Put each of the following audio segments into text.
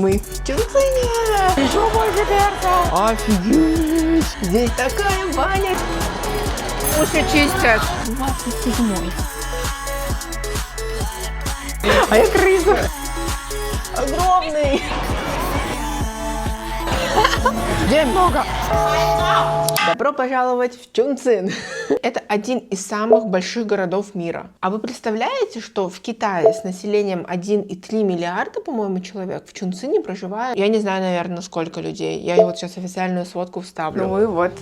мы в Чунцине. Еще больше перца. Офигеть. Здесь такая баня. Уши чистят. 27-й. А я крыса. Огромный. Где много? Добро пожаловать в Чунцин. Это один из самых больших городов мира. А вы представляете, что в Китае с населением 1,3 миллиарда, по-моему, человек в Чунцине проживает, я не знаю, наверное, сколько людей. Я вот сейчас официальную сводку вставлю. Ну и вот,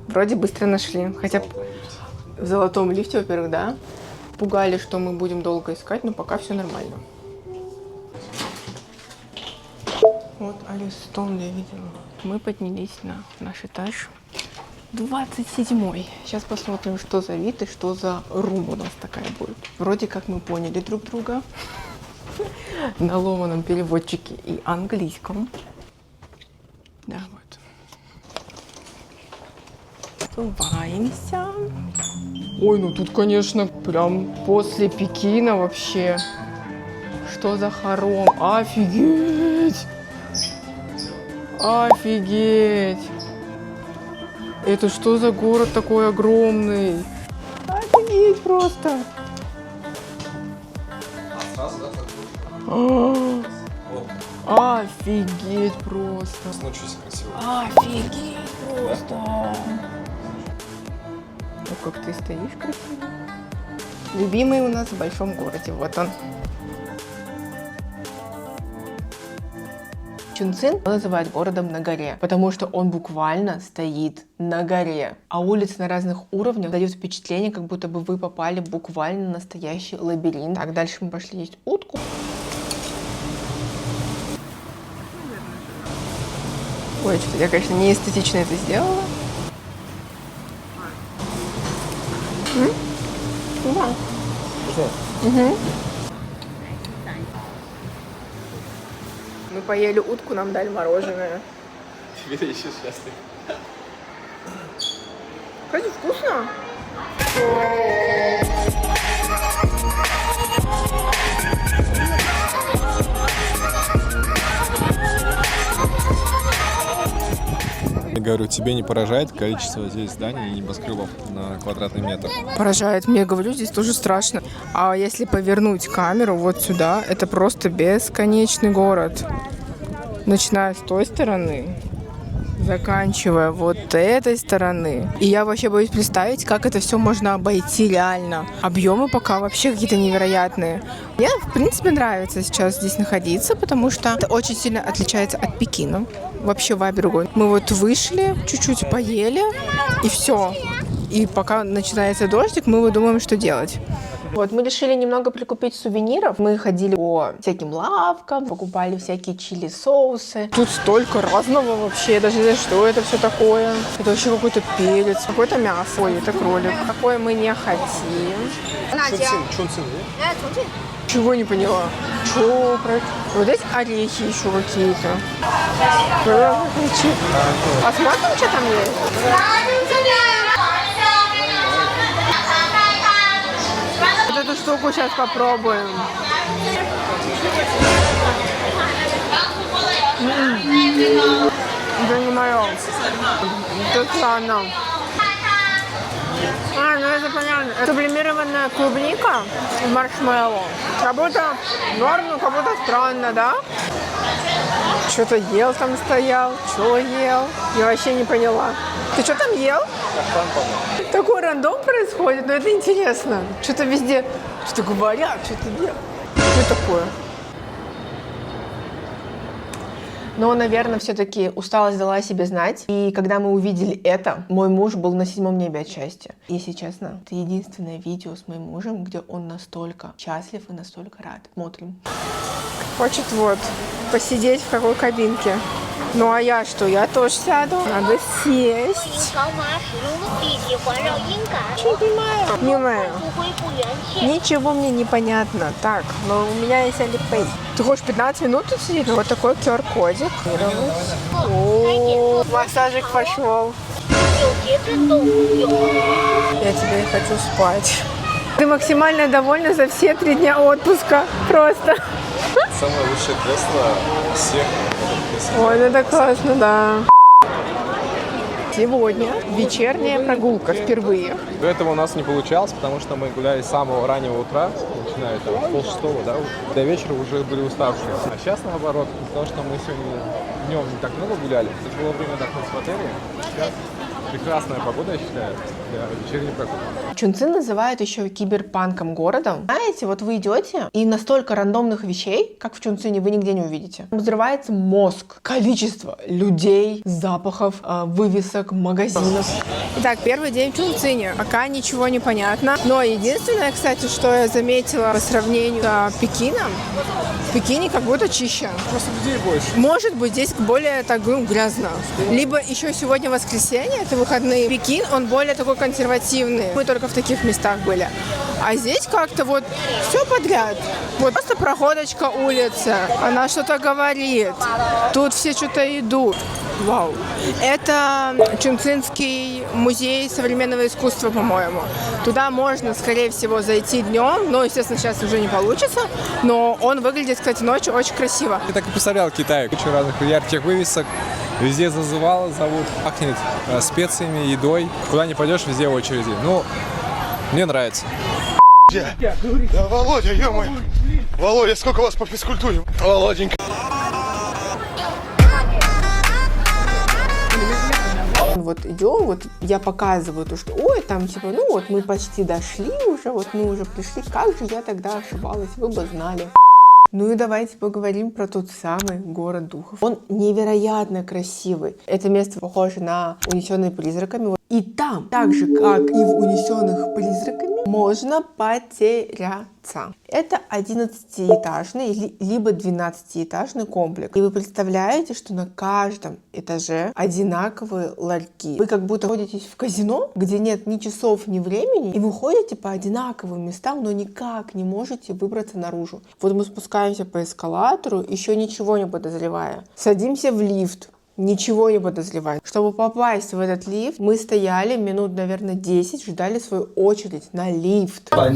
вроде быстро нашли. Хотя в золотом лифте, во-первых, да. Пугали, что мы будем долго искать, но пока все нормально. Вот Алистон я видела. Мы поднялись на наш этаж. 27-й. Сейчас посмотрим, что за вид и что за рум у нас такая будет. Вроде как мы поняли друг друга. На ломаном переводчике и английском. Да, вот. Суваемся. Ой, ну тут, конечно, прям после Пекина вообще. Что за хором? Офигеть! Офигеть! Это что за город такой огромный? Офигеть просто! Офигеть просто! Офигеть просто! Ну как ты стоишь красиво. Любимый у нас в большом городе, вот он. Чунцин называют городом на горе, потому что он буквально стоит на горе. А улицы на разных уровнях дают впечатление, как будто бы вы попали буквально в настоящий лабиринт. Так, дальше мы пошли есть утку. Ой, что-то я, конечно, не эстетично это сделала. Да. Угу. Мы поели утку, нам дали мороженое. Тебе еще счастлив. Кстати, вкусно. Я говорю, тебе не поражает количество здесь зданий и небоскребов на квадратный метр? Поражает. Мне, говорю, здесь тоже страшно. А если повернуть камеру вот сюда, это просто бесконечный город. Начиная с той стороны, заканчивая вот этой стороны. И я вообще боюсь представить, как это все можно обойти реально. Объемы пока вообще какие-то невероятные. Мне, в принципе, нравится сейчас здесь находиться, потому что это очень сильно отличается от Пекина. Вообще вайб другой. Мы вот вышли, чуть-чуть поели, и все. И пока начинается дождик, мы вот думаем, что делать. Вот, мы решили немного прикупить сувениров. Мы ходили по всяким лавкам, покупали всякие чили-соусы. Тут столько разного вообще, я даже не знаю, что это все такое. Это вообще какой-то перец, какое-то мясо. Ой, это кролик. Какое мы не хотим. Чунцин, Чего не поняла? Чё? Вот здесь орехи еще какие-то. А смотрим, что там есть? Вот эту штуку сейчас попробуем. Это не мое. Это странно. А, ну это понятно. Это сублимированная клубника в маршмеллоу. Как будто норм, но как будто странно, да? Что-то ел там стоял. Что ел? Я вообще не поняла. Ты что там ел? Такой рандом происходит, но это интересно. Что-то везде, что-то говорят, что-то делают. Что такое? Но, наверное, все-таки усталость дала о себе знать. И когда мы увидели это, мой муж был на 7-м небе от счастья. Если честно, это единственное видео с моим мужем, где он настолько счастлив и настолько рад. Смотрим. Хочет вот посидеть в какой кабинке. Ну а я что? Я тоже сяду. Надо сесть. Не понимаю. Не понимаю. Ничего мне не понятно. Так, но у меня есть Alipay. Ты хочешь 15 минут тут сидеть? Вот такой QR-кодик. О, массажик пошел. Я теперь хочу спать. Ты максимально довольна за все 3 дня отпуска. Просто. самое лучшее кресло всех. Ой, ну это классно, да. Сегодня вечерняя прогулка впервые. До этого у нас не получалось, потому что мы гуляли с самого раннего утра, начиная там с 5:30, да, до вечера уже были уставшие. А сейчас наоборот, из-за того, что мы сегодня днем не так много гуляли, было время отдохнуть в отеле. Сейчас прекрасная погода, я считаю, для вечерней прогулки. Чунцин называют еще киберпанком городом. Знаете, вот вы идете, и настолько рандомных вещей, как в Чунцине, вы нигде не увидите. Взрывается мозг. Количество людей, запахов, вывесок, магазинов. Итак, первый день в Чунцине. Пока ничего не понятно. Но единственное, кстати, что я заметила по сравнению с Пекином, в Пекине как будто чище. Просто людей больше. Может быть, здесь более так грязно. Либо еще сегодня воскресенье, это выходные. Пекин, он более такой консервативный. Мы только в таких местах были. А здесь как-то вот все подряд. Вот просто проходочка улицы. Она что-то говорит. Тут все что-то идут. Вау. Это Чунцинский музей современного искусства, по-моему. Туда можно, скорее всего, зайти днем. Но, естественно, сейчас уже не получится. Но он выглядит, кстати, ночью очень красиво. Я так и представлял Китай. Куча разных ярких вывесок. Везде зазывало, зовут. Пахнет специями, едой. Куда не пойдешь, везде очереди. Ну, мне нравится. Да, Володя, ё-моё! Володя, сколько у вас по физкультуре? Володенька. Вот идем, вот я показываю то, что ой, там типа, ну вот мы почти дошли уже, вот мы уже пришли, как же я тогда ошибалась, вы бы знали. Ну и давайте поговорим про тот самый город духов. Он невероятно красивый. Это место похоже на «Унесенные призраками». И там, так же, как и в «Унесенных призраками», можно потеряться. Это 11-этажный, либо 12-этажный комплекс. И вы представляете, что на каждом этаже одинаковые ларьки. Вы как будто ходите в казино, где нет ни часов, ни времени, и вы ходите по одинаковым местам, но никак не можете выбраться наружу. Вот мы спускаемся по эскалатору, еще ничего не подозревая. Садимся в лифт. Ничего не подозревая. Чтобы попасть в этот лифт, мы стояли минут, наверное, 10, ждали свою очередь на лифт. Но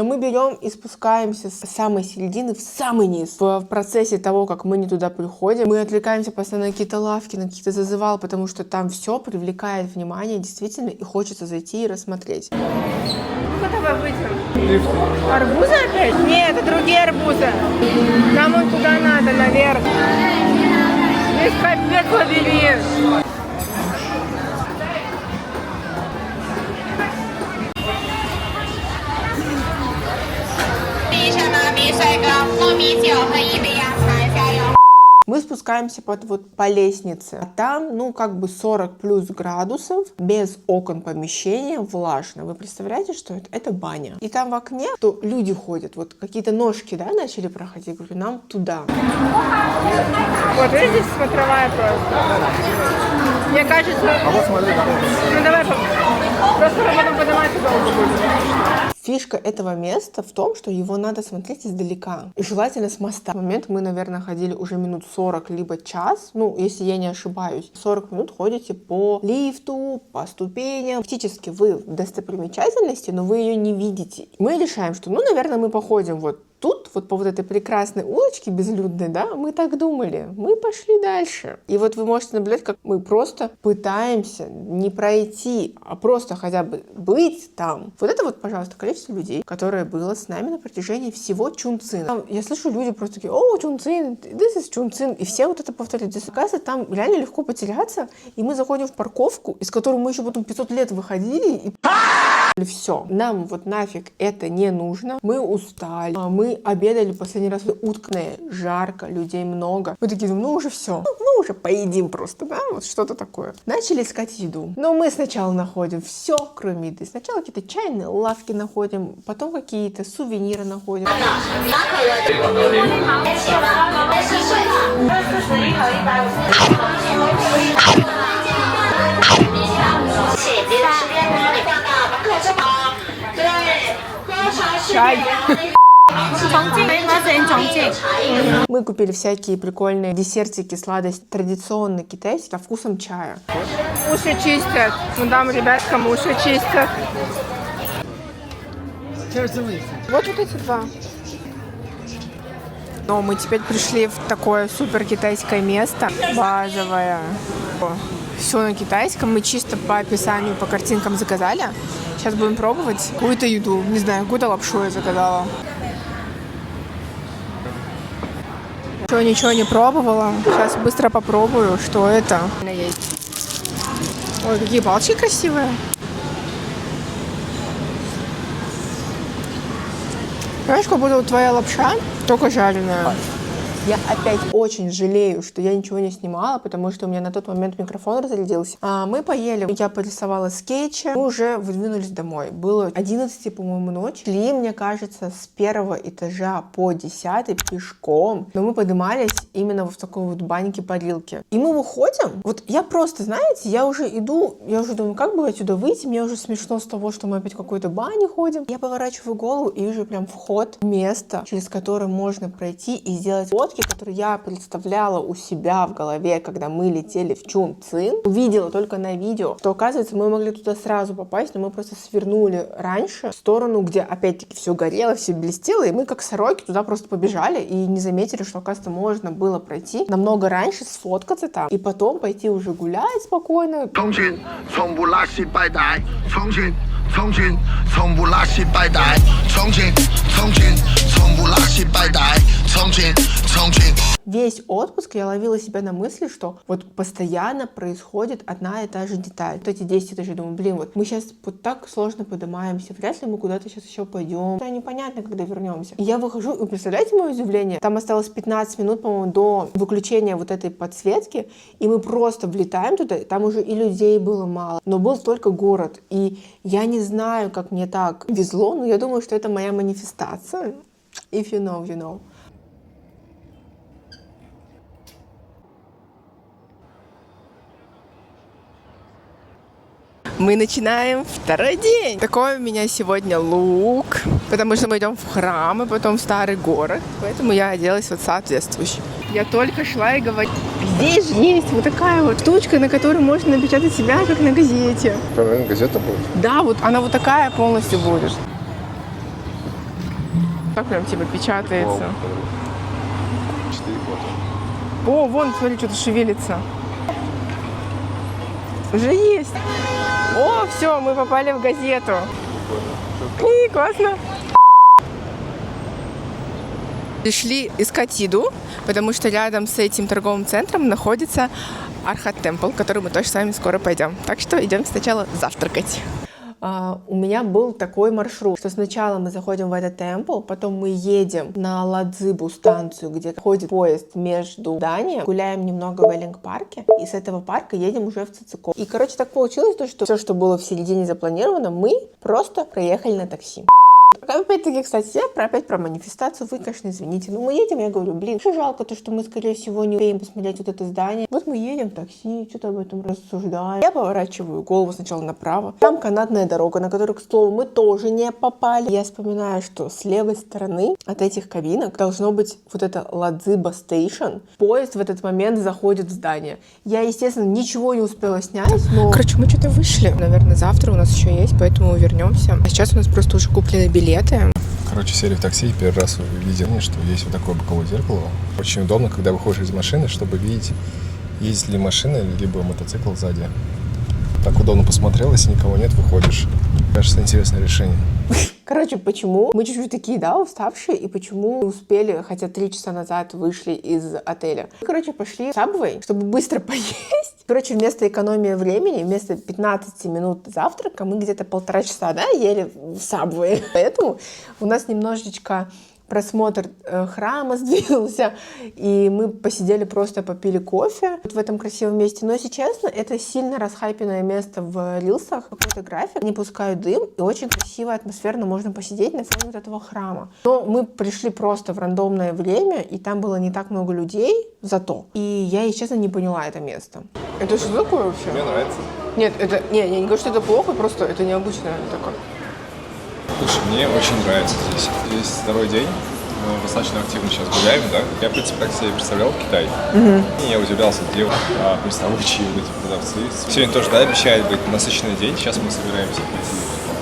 мы берем и спускаемся с самой середины в самый низ. В процессе того, как мы не туда приходим, мы отвлекаемся постоянно на какие-то лавки, на какие-то зазывалы, потому что там все привлекает внимание действительно, и хочется зайти и рассмотреть. Куда вы выйдем? Арбузы опять? Нет, это другие арбузы. Нам он куда надо, наверх. Здесь капец лабиринт. Мы спускаемся по лестнице, а там, ну, как бы 40 плюс градусов, без окон помещения, влажно. Вы представляете, что это? Это баня. И там в окне, то люди ходят, вот какие-то ножки, да, начали проходить, я говорю, нам туда. Вот видите, смотровая просто. Мне кажется... А вот смотри, да. Ну, давай, просто потом подниматься долго будет. Фишка этого места в том, что его надо смотреть издалека. И желательно с моста. В момент мы, наверное, ходили уже минут 40, либо час. Ну, если я не ошибаюсь. 40 минут ходите по лифту, по ступеням. Фактически вы в достопримечательности, но вы ее не видите. Мы решаем, что, ну, наверное, мы походим вот тут, вот по вот этой прекрасной улочке безлюдной, да, мы так думали. Мы пошли дальше. И вот вы можете наблюдать, как мы просто пытаемся не пройти, а просто хотя бы быть там. Вот это вот, пожалуйста, количество людей, которое было с нами на протяжении всего Чунцина. Я слышу, люди просто такие, о, Чунцин, this is Чунцин. И все вот это повторяют. Оказывается, там реально легко потеряться. И мы заходим в парковку, из которой мы еще потом 500 лет выходили, и все. Нам вот нафиг это не нужно. Мы устали. Мы обедали последний раз уткные. Жарко, людей много. Мы такие думаем, ну уже все. Ну уже поедим просто, да? Вот что-то такое. Начали искать еду. Но мы сначала находим все, кроме еды. Сначала какие-то чайные лавки находим, потом какие-то сувениры находим. Чай. Мы купили всякие прикольные десертики, сладости, традиционно китайские, со вкусом чая. Уши чистят. Ну, дам ребяткам уши чистят. Вот эти два. Но мы теперь пришли в такое супер китайское место. Базовое. Все на китайском. Мы чисто по описанию, по картинкам заказали. Сейчас будем пробовать какую-то еду. Не знаю, какую-то лапшу я заказала. Ничего не пробовала. Сейчас быстро попробую, что это. Ой, какие палочки красивые. Знаешь, как будто твоя лапша, только жареная. Я опять очень жалею, что я ничего не снимала, потому что у меня на тот момент микрофон разрядился. Мы поели, я порисовала скетчи, мы уже выдвинулись домой. Было 11, по-моему, ночи. Шли, мне кажется, с 1-го этажа по 10-й пешком. Но мы поднимались именно в такой вот баньке-парилке. И мы выходим. Вот я просто, знаете, я уже иду, я уже думаю, как бы отсюда выйти? Мне уже смешно с того, что мы опять в какой-то бане ходим. Я поворачиваю голову и вижу прям вход, место, через которое можно пройти и сделать фотки, которые я представляла у себя в голове, когда мы летели в Чунцин. Увидела только на видео, что, оказывается, мы могли туда сразу попасть, но мы просто свернули раньше в сторону, где, опять-таки, все горело, все блестело, и мы, как сороки, туда просто побежали и не заметили, что, оказывается, можно было пройти намного раньше, сфоткаться там, и потом пойти уже гулять спокойно. Весь отпуск я ловила себя на мысли, что вот постоянно происходит одна и та же деталь. Вот эти 10 этажей, думаю, блин, вот мы сейчас вот так сложно поднимаемся, вряд ли мы куда-то сейчас еще пойдем. Это непонятно, когда вернемся. И я выхожу, и представляете мое удивление? Там осталось 15 минут, по-моему, до выключения вот этой подсветки, и мы просто влетаем туда, там уже и людей было мало, но был только город. И я не знаю, как мне так везло, но я думаю, что это моя манифестация. If you know, you know. Мы начинаем второй день. Такой у меня сегодня лук, потому что мы идем в храм и потом в старый город. Поэтому я оделась вот соответствующе. Я только шла и говорила, здесь же есть вот такая вот штучка, на которой можно напечатать себя, как на газете. Правильно, газета будет? Да, вот она вот такая полностью будет. Так прям типа печатается. 4 фото. О, вон, смотри, что-то шевелится. Уже есть. О, все, мы попали в газету. И классно. Пришли искать еду, потому что рядом с этим торговым центром находится Архат Темпл, в который мы тоже с вами скоро пойдем. Так что идем сначала завтракать. У меня был такой маршрут, что сначала мы заходим в этот темпл, потом мы едем на Ладзыбу станцию, где ходит поезд между зданиями, гуляем немного в Эллинг-парке, и с этого парка едем уже в Цицикон. И, короче, так получилось, что все, что было в середине запланировано, мы просто проехали на такси. Опять-таки, кстати, я опять про манифестацию, вы, конечно, извините, но мы едем, я говорю, блин, что жалко то, что мы, скорее всего, не успеем посмотреть вот это здание. Вот мы едем в такси, что-то об этом рассуждаем. Я поворачиваю голову сначала направо. Там канатная дорога, на которую, к слову, мы тоже не попали. Я вспоминаю, что с левой стороны от этих кабинок должно быть вот это Ладзыба Стейшн. Поезд в этот момент заходит в здание. Я, естественно, ничего не успела снять, но... Короче, мы что-то вышли. Наверное, завтра у нас еще есть, поэтому вернемся. А сейчас у нас просто уже куплены билеты. Короче, сели в такси и первый раз увидел, что есть вот такое боковое зеркало. Очень удобно, когда выходишь из машины, чтобы видеть, есть ли машина, либо мотоцикл сзади. Так удобно посмотрел, если никого нет, выходишь. Кажется, интересное решение. Короче, почему мы чуть-чуть такие, да, уставшие, и почему мы успели, хотя 3 часа назад вышли из отеля. Короче, пошли в Subway, чтобы быстро поесть. Короче, вместо экономии времени, вместо 15 минут завтрака, мы где-то 1,5 часа, да, ели в Subway. Поэтому у нас немножечко просмотр храма сдвинулся, и мы посидели, просто попили кофе вот в этом красивом месте. Но, если честно, это сильно расхайпенное место в рилсах, какой-то график, не пускают дым, и очень красиво, атмосферно можно посидеть на фоне вот этого храма. Но мы пришли просто в рандомное время, и там было не так много людей, зато. И я, если честно, не поняла это место. Это что такое вообще? Мне нравится. Нет, это... Не, я не говорю, что это плохо, просто это необычно такое. Слушай, мне очень нравится здесь. Здесь второй день. Мы достаточно активно сейчас гуляем, да? Я, в принципе, как себе представлял Китай. И я удивлялся, где приставучие вот эти продавцы. Сегодня тоже, да, обещает быть насыщенный день. Сейчас мы собираемся пойти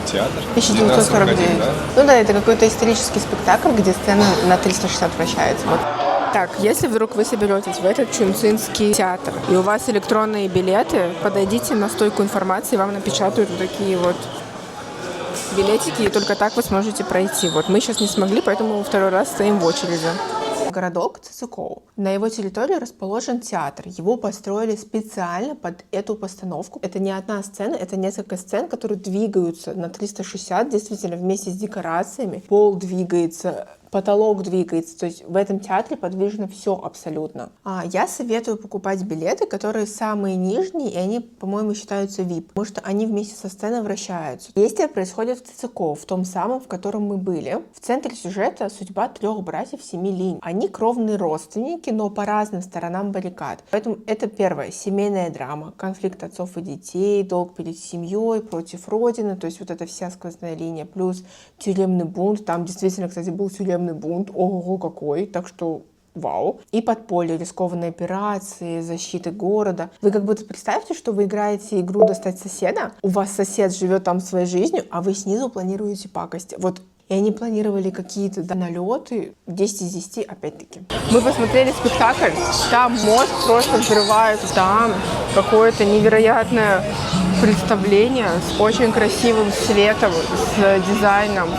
театр. 1949. 1949, да? Ну да, это какой-то исторический спектакль, где сцена на 360 вращается. Вот. Так, если вдруг вы соберетесь в этот Чунцинский театр, и у вас электронные билеты, подойдите на стойку информации, вам напечатают вот такие вот билетики, и только так вы сможете пройти. Вот мы сейчас не смогли, поэтому во второй раз стоим в очереди. Городок Цицикоу. На его территории расположен театр. Его построили специально под эту постановку. Это не одна сцена, это несколько сцен, которые двигаются на 360, действительно, вместе с декорациями. Пол двигается, потолок двигается. То есть в этом театре подвижно все абсолютно. Я советую покупать билеты, которые самые нижние, и они, по-моему, считаются VIP, потому что они вместе со сценой вращаются. Действие происходит в Цицикоу, в том самом, в котором мы были. В центре сюжета судьба 3 братьев 7 линь. Они кровные родственники, но по разным сторонам баррикад. Поэтому это первое, семейная драма, конфликт отцов и детей, долг перед семьей, против родины, то есть вот эта вся сквозная линия, плюс тюремный бунт. Там действительно, кстати, был тюремный бунт, ого, какой, так что вау. И подполье, рискованные операции, защиты города. Вы как будто представьте, что вы играете игру «Достать соседа», у вас сосед живет там своей жизнью, а вы снизу планируете пакости. Вот. И они планировали какие-то налеты, 10 из 10 опять-таки. Мы посмотрели спектакль, там мост просто взрывает, там какое-то невероятное представление с очень красивым светом, с дизайном.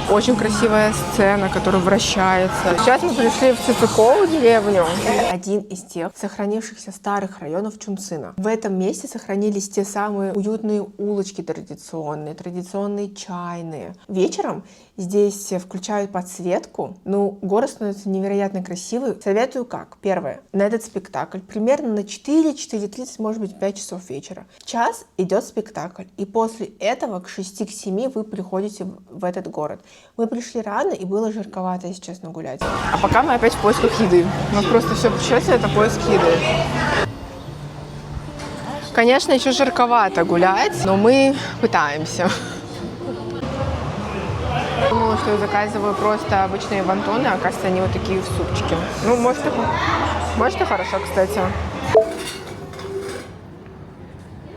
Очень красивая сцена, которая вращается. Сейчас мы пришли в Цицикоу деревню. Один из тех сохранившихся старых районов Чунцина. В этом месте сохранились те самые уютные улочки традиционные чайные. Вечером здесь включают подсветку. Ну, город становится невероятно красивый. Советую как? Первое. На этот спектакль примерно на 4-4:30, может быть, 5 часов вечера. Час идет спектакль. И после этого к 6-7 вы приходите в этот город. Мы пришли рано, и было жарковато, если честно, гулять. А пока мы опять в поисках еды. У нас просто все путешествие — это поиск еды. Конечно, еще жарковато гулять, но мы пытаемся. Думала, что я заказываю просто обычные вонтоны, а оказывается, они вот такие в супчике. Ну, может и хорошо, кстати.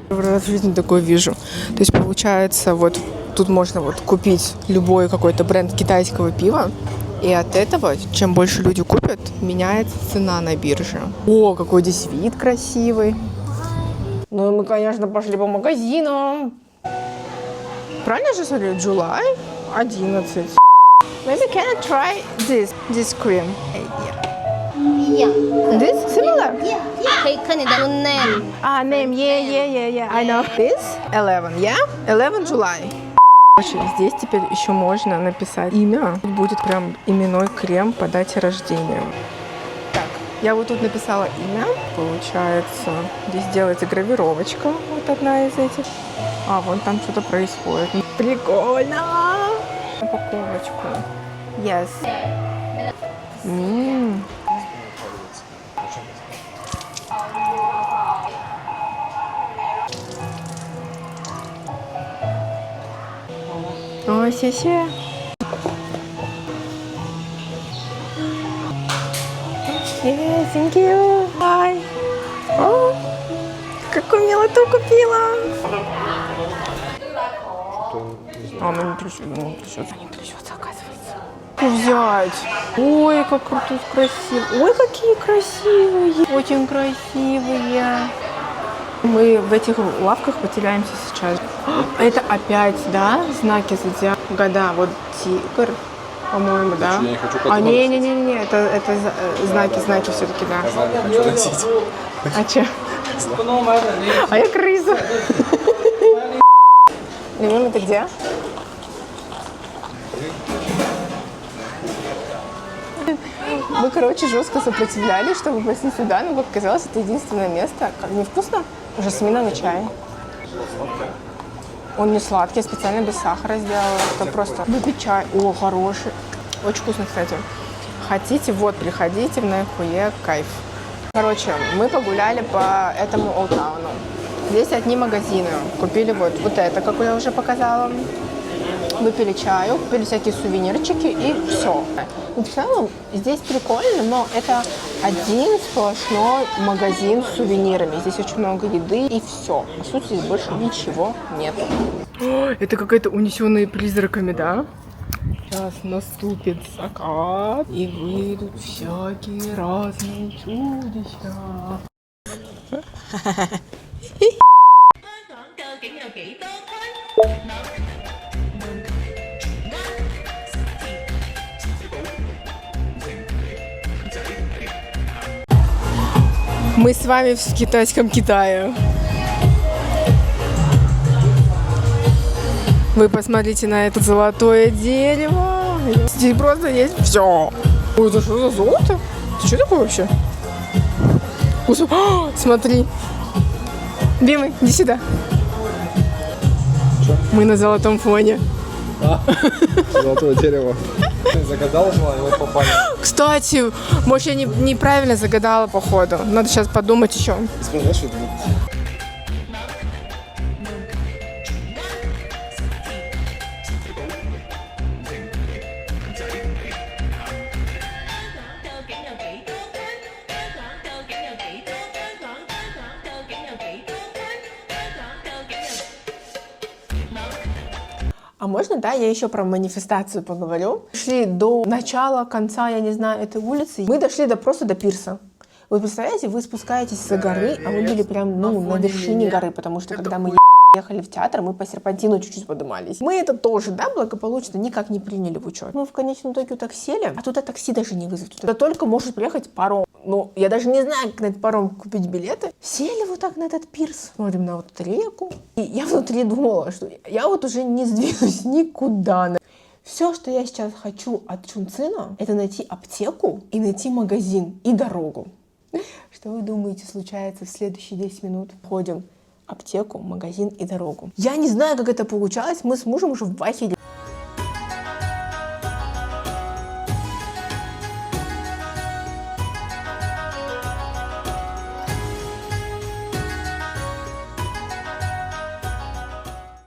Первый раз в жизни такое вижу. То есть, получается, вот тут можно вот купить любой какой-то бренд китайского пива, и от этого, чем больше люди купят, меняется цена на бирже. О, какой здесь вид красивый. Ну и мы, конечно, пошли по магазинам. Правильно же смотрю? July 11. Maybe can I try this cream? Yeah. This similar? Yeah. Can you do name? Name. Yeah. I know. This 11, yeah? 11 July. Короче, здесь теперь еще можно написать имя. Будет прям именной крем по дате рождения. Так, я вот тут написала имя. Получается, здесь делается гравировочка. Вот одна из этих. Вон там что-то происходит. Прикольно! Упаковочку. Yes. Ой,谢谢. Yeah, thank you. Bye. О, какую милоту купила. Она не трясется, оказывается. Взять. Ой, как круто, красиво. Ой, какие красивые. Очень красивые. Мы в этих лавках потеряемся сейчас. Это опять, да, знаки зодиака? Года, вот тигр, по-моему, да? Я не хочу как не, это знаки все-таки, да. Я знаю, я хочу носить. А че? А я крыса. Лимон, это где? Мы, короче, жестко сопротивлялись, чтобы пойти сюда, но, как оказалось, это единственное место. Как невкусно? Жасминовый чай. Он не сладкий, я специально без сахара сделала. Это просто выпить чай. О, хороший. Очень вкусно, кстати. Хотите, вот, приходите в Найхуе, кайф. Короче, мы погуляли по этому олдтауну. Здесь одни магазины. Купили вот это, как я уже показала. выпили чаю, купили всякие сувенирчики и все. Ну, в целом здесь прикольно, но это один сплошной магазин с сувенирами. Здесь очень много еды и все. По сути, здесь больше ничего нету. Это какая-то унесенная призраками, да? Сейчас наступит закат и выйдут всякие разные чудища. Мы с вами в китайском Китае. Вы посмотрите на это золотое дерево. Здесь просто есть все. Ой, это что за золото? Это что такое вообще? О, смотри. Бимы, иди сюда. Что? Мы на золотом фоне. Золотое дерево. Ты загадал желание, вот попали. Кстати, может, я неправильно загадала, походу. Надо сейчас подумать еще. Знаешь, это А можно, да, я еще про манифестацию поговорю? Шли до начала, конца, я не знаю, этой улицы. Мы дошли просто до пирса. Вы представляете, вы спускаетесь с горы, а мы были прям, на вершине горы, потому что когда мы ехали в театр, мы по серпантину чуть-чуть поднимались. Мы это тоже, да, благополучно никак не приняли в учет. Мы в конечном итоге вот так сели, а туда такси даже не вызовут. Туда только может приехать паром. Ну, я даже не знаю, как на этот паром купить билеты. Сели вот так на этот пирс, смотрим на вот эту реку. И я внутри думала, что я вот уже не сдвинусь никуда. Все, что я сейчас хочу от Чунцина, это найти аптеку и найти магазин и дорогу. Что вы думаете случается в следующие 10 минут? Ходим аптеку, магазин и дорогу. Я не знаю, как это получалось. Мы с мужем уже в ахере.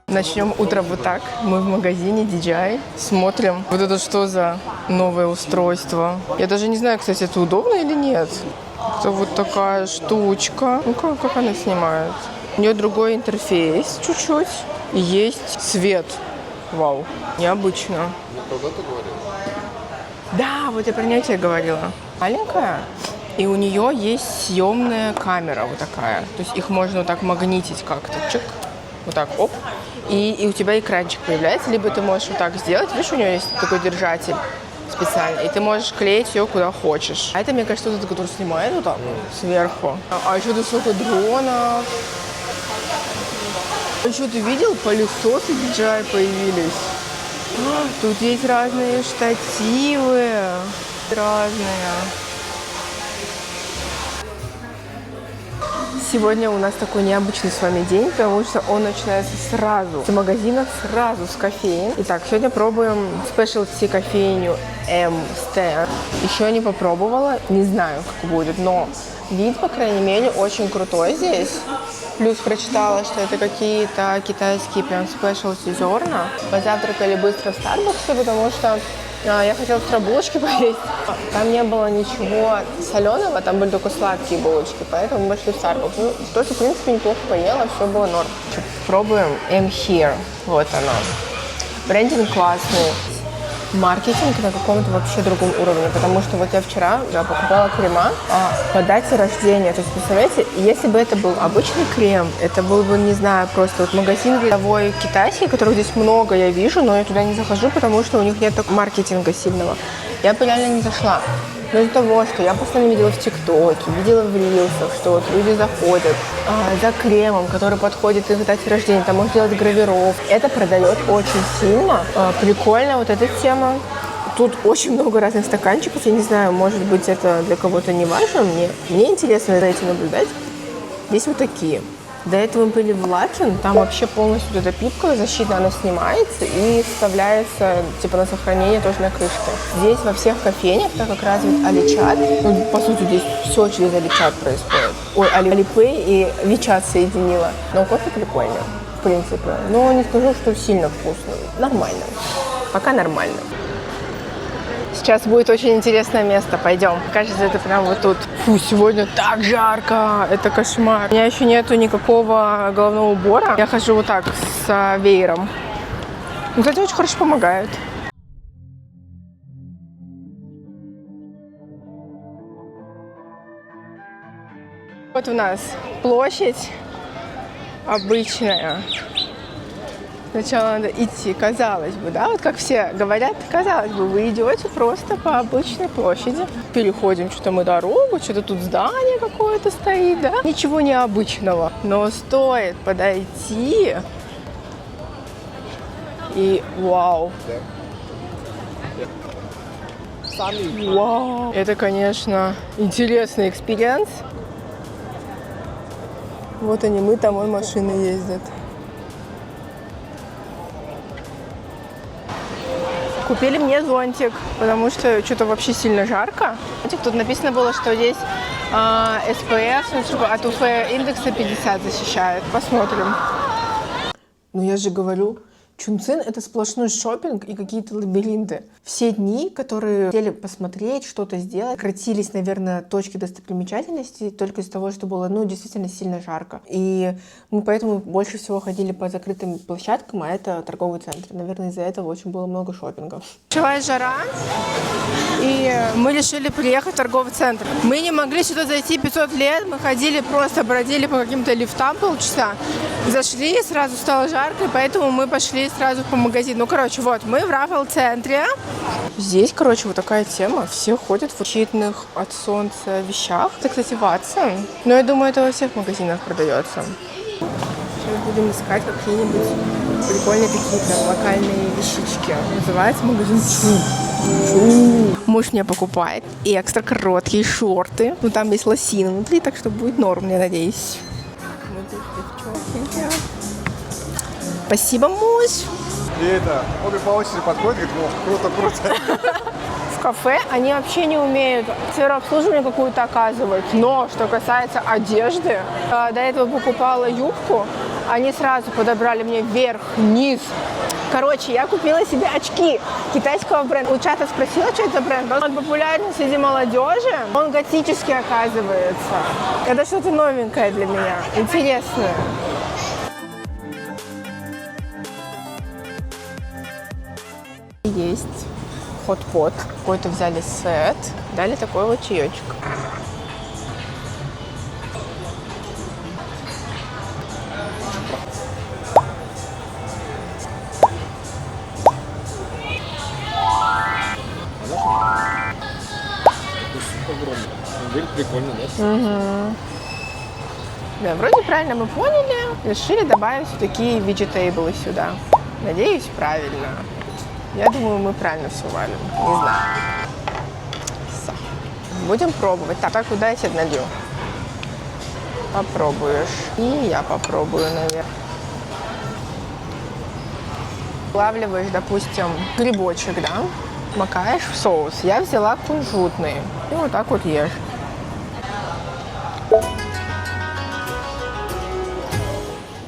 Начнем утро вот так. Мы в магазине DJI. Смотрим. Вот это что за новое устройство. Я даже не знаю, кстати, это удобно или нет. Это вот такая штучка. Ну как она снимает? У нее другой интерфейс чуть-чуть. И есть свет. Вау. Необычно. когда ты говорил? Да, вот я про нее тебе говорила. Маленькая. И у нее есть съемная камера вот такая. То есть их можно вот так магнитить как-то. Чик. Вот так, оп. И у тебя экранчик появляется. Либо ты можешь вот так сделать. Видишь, у нее есть такой держатель специальный. И ты можешь клеить ее куда хочешь. А это, мне кажется, тот, который снимает вот так сверху. А еще тут столько дронов. А еще ты видел? Пылесосы DJI появились. Тут есть разные штативы. Разные. Сегодня у нас такой необычный с вами день, потому что он начинается сразу с магазина, сразу с кофеин. Итак, сегодня пробуем спешлти кофейню M-Stand. Еще не попробовала, не знаю, как будет, но вид, по крайней мере, очень крутой здесь. Плюс прочитала, что это какие-то китайские прям спешлти зерна. Позавтракали быстро в Старбаксе, потому что я хотела вчера булочки поесть. Там не было ничего соленого, там были только сладкие булочки, поэтому мы пошли в Starbucks. Ну, тоже, в принципе, неплохо поела, все было норм. Пробуем M Here. Вот оно. Брендинг классный. Маркетинг на каком-то вообще другом уровне, потому что вот я вчера покупала крема по дате рождения. То есть, представляете, если бы это был обычный крем, это был бы, не знаю, просто вот магазин видовой китайский, которых здесь много я вижу, но я туда не захожу, потому что у них нет маркетинга сильного. Я бы реально не зашла. Но из-за того, что я постоянно видела в ТикТоке, видела в Рилсах, что вот люди заходят за кремом, который подходит их дате рождения, там можно делать гравировки. Это продает очень сильно. Прикольно вот эта тема. Тут очень много разных стаканчиков. Я не знаю, может быть, это для кого-то не важно. Мне интересно за этим наблюдать. Здесь вот такие. До этого мы были в Лакин, там вообще полностью вот эта пипка защитная, она снимается и вставляется типа на сохранение тоже на крышке. Здесь во всех кофейнях, так как развит Аличат, ну, по сути здесь все через Аличат происходит. Ой, Алипэй и Вичат соединила. Но кофе прикольный. В принципе. Но не скажу, что сильно вкусно. Нормально. Пока нормально. Сейчас будет очень интересное место. Пойдем. Кажется, это прям вот тут. Фу, сегодня так жарко. Это кошмар. У меня еще нету никакого головного убора. Я хожу вот так с веером. Ну, кстати, очень хорошо помогает. Вот у нас площадь обычная. Сначала надо идти, казалось бы, да, вот как все говорят, казалось бы, вы идете просто по обычной площади. Переходим что-то мы дорогу, что-то тут здание какое-то стоит, да. Ничего необычного. Но стоит подойти и вау. Вау. Это, конечно, интересный экспириенс. Вот они, мы, там вон машины ездят. Купили мне зонтик, потому что что-то вообще сильно жарко. Тут написано было, что здесь SPF, от UV-индекса 50 защищает. Посмотрим. Ну я же говорю, Чунцин — это сплошной шопинг и какие-то лабиринты. Все дни, которые хотели посмотреть, что-то сделать, сократились, наверное, точки достопримечательностей только из-за того, что было, ну, действительно сильно жарко. И мы поэтому больше всего ходили по закрытым площадкам, а это торговый центр. Наверное, из-за этого очень было много шопинга. Началась жара, и мы решили приехать в торговый центр. Мы не могли сюда зайти 500 лет, мы ходили, просто бродили по каким-то лифтам полчаса. Зашли, сразу стало жарко, и поэтому мы пошли сразу по магазину. Ну, короче, вот, мы в Раффл-центре. Здесь, короче, вот такая тема. Все ходят в защитных от солнца вещах. Это, кстати, Ватсон. Но я думаю, это во всех магазинах продается. Сейчас будем искать какие-нибудь прикольные какие-то локальные вещички. Называется магазин Чу. Муж мне покупает экстра короткие шорты. Ну, там есть лосины внутри, так что будет норм, я надеюсь. Мы тут девчонки. Спасибо, муж. И это, обе по очереди подходят, говорят, круто, круто. В кафе они вообще не умеют сферу обслуживания какую-то оказывать. Но, что касается одежды, до этого покупала юбку, они сразу подобрали мне вверх, низ. Короче, я купила себе очки китайского бренда. У чата спросила, что это за бренд. Он популярен среди молодежи. Он готический, оказывается. Это что-то новенькое для меня, интересное. Есть хот-pot. Какой-то взяли сет. Дали такой вот чаечек. Выглядит прикольно, да? Угу. Да, вроде правильно мы поняли. Решили добавить такие вегетейблы сюда. Надеюсь, правильно. Я думаю, мы правильно все валим. Не знаю. Будем пробовать. Так, куда я налью? Попробуешь. И я попробую, наверное. Вылавливаешь, допустим, грибочек, да? Макаешь в соус. Я взяла кунжутный. И вот так вот ешь.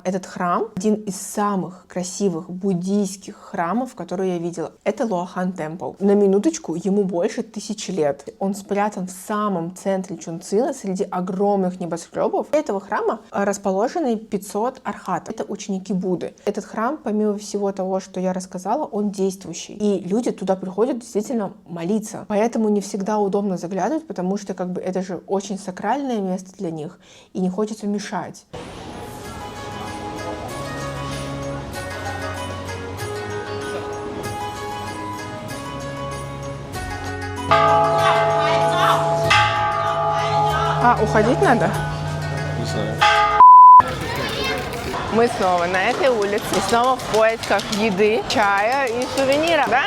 Этот храм один из самых красивых буддийских храмов, которые я видела. Это Лоахан Темпл. На минуточку, ему больше 1000 лет. Он спрятан в самом центре Чунцина, среди огромных небоскребов. У этого храма расположены 500 архатов. Это ученики Будды. Этот храм, помимо всего того, что я рассказала, он действующий. И люди туда приходят действительно молиться. Поэтому не всегда удобно заглядывать, потому что как бы это же очень сакральное место для них. И не хочется мешать. А, уходить надо? Не знаю. Мы снова на этой улице, и снова в поисках еды, чая и сувенира, да?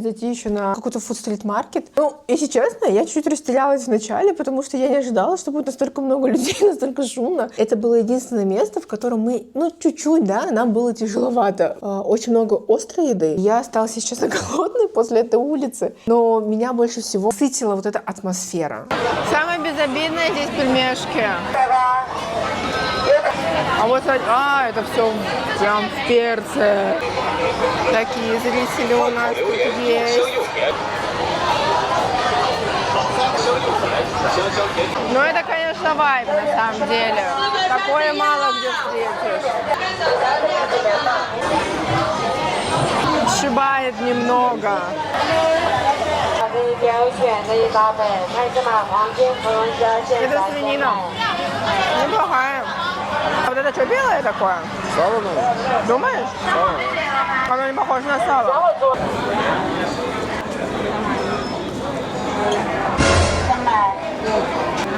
зайти еще на какой-то фуд-стрит-маркет. Ну, если честно, я чуть-чуть растерялась вначале, потому что я не ожидала, что будет настолько много людей, настолько шумно. Это было единственное место, в котором мы, ну, чуть-чуть, да, нам было тяжеловато. Очень много острой еды. Я осталась, если честно, голодной после этой улицы. Но меня больше всего сытила вот эта атмосфера. Самое безобидное здесь пельмешки. А вот, это все прям в перце. Такие зрители у нас тут есть. Ну, это, конечно, вайб на самом деле. Такое мало где встретишь. Сшибает немного. Это свинина. Неплохая. А вот это что, белое такое? Сало, наверное. Думаешь? Сало. Оно не похоже на сало.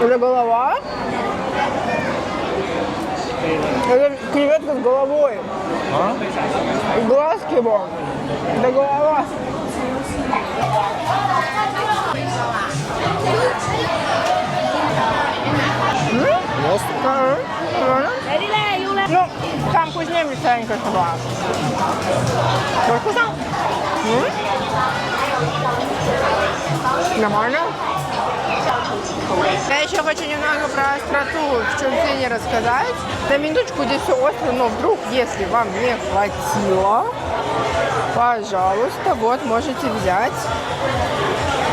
Это голова? Это креветка с головой. А? Глазки его. Это голова. Остро. Ну, там вкуснее мечтанька была. Вкусно? Нормально? Я еще хочу немного про остроту в чунцине рассказать. На минуточку здесь все остро, но вдруг, если вам не хватило, пожалуйста, вот можете взять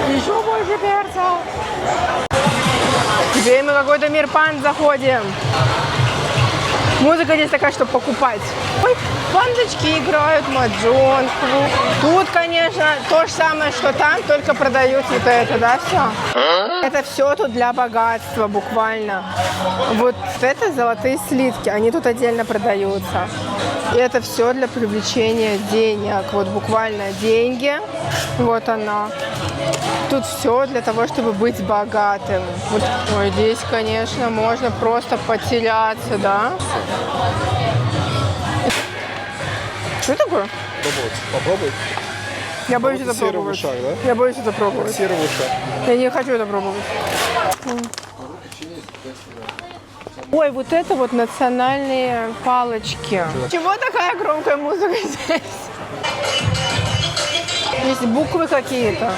еще больше перца. Теперь мы в какой-то мир панд заходим. Музыка здесь такая, чтобы покупать. Ой, пандочки играют, маджонг. Тут, конечно, то же самое, что там, только продают вот это, да, все. Это все тут для богатства, буквально. Вот это золотые слитки, они тут отдельно продаются. И это все для привлечения денег. Вот буквально деньги. Вот она. Тут все для того, чтобы быть богатым. Вот, ой, здесь, конечно, можно просто потеряться, да? Что такое? Попробуй. Я боюсь это серый пробовать. в ушах, да? Я боюсь это пробовать. Серый в ушах. Я не хочу это пробовать. Ой, вот это вот национальные палочки. Чего такая громкая музыка здесь? Есть буквы какие-то.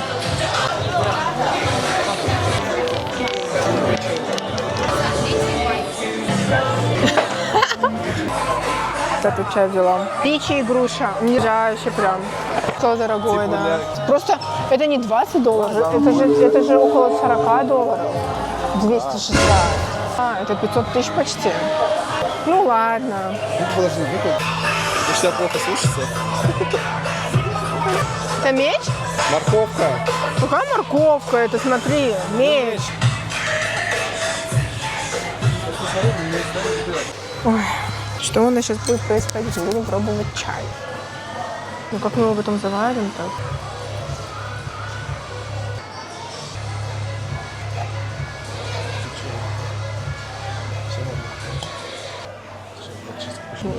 Я тут чай взяла. Личи и груша. Нижающий прям. Что дорогое, да. Просто это не $20, это же около $40. 260. А, это 500 тысяч почти. Ну ладно. Подожди, выходи. Ты тебя плохо слышится? Это меч? Морковка. Какая морковка? Это, смотри, меч. Ой, что у нас сейчас будет происходить? Будем пробовать чай. Ну, как мы его потом заварим, так?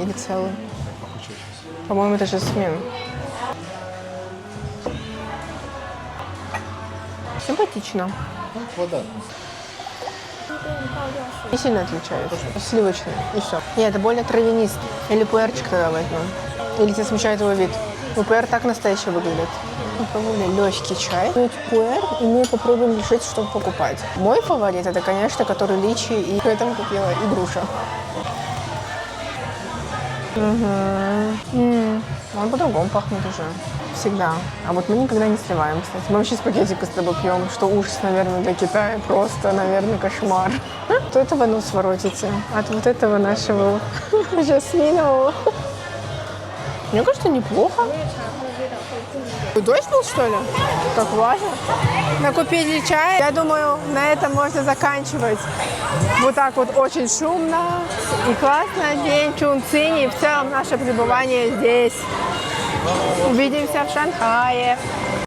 Или целый? По-моему, это жасмин. Симпатично. Вода. Не сильно отличается. Сливочный. И все. Нет, это более травянистый. Или пуэрчик тогда возьмем. Или тебя смущает его вид? Ну, пуэр так настоящий выглядит. Мы пробовали легкий чай. Пуэр, и мы попробуем решить, что покупать. Мой фаворит, это, конечно, который личи, и поэтому купила и груша. Он по-другому пахнет уже. Всегда. А вот мы никогда не сливаем, кстати. Мы вообще с пакетика с тобой пьем, что ужас, наверное, для Китая. Просто, наверное, кошмар. От этого нос воротите. От вот этого нашего жасминового. Мне кажется, неплохо. Дождь был, что ли? Как важно. Накупили чай. Я думаю, на этом можно заканчивать. Вот так вот очень шумно и классно. День в Чунцине и в целом наше пребывание здесь. Увидимся в Шанхае.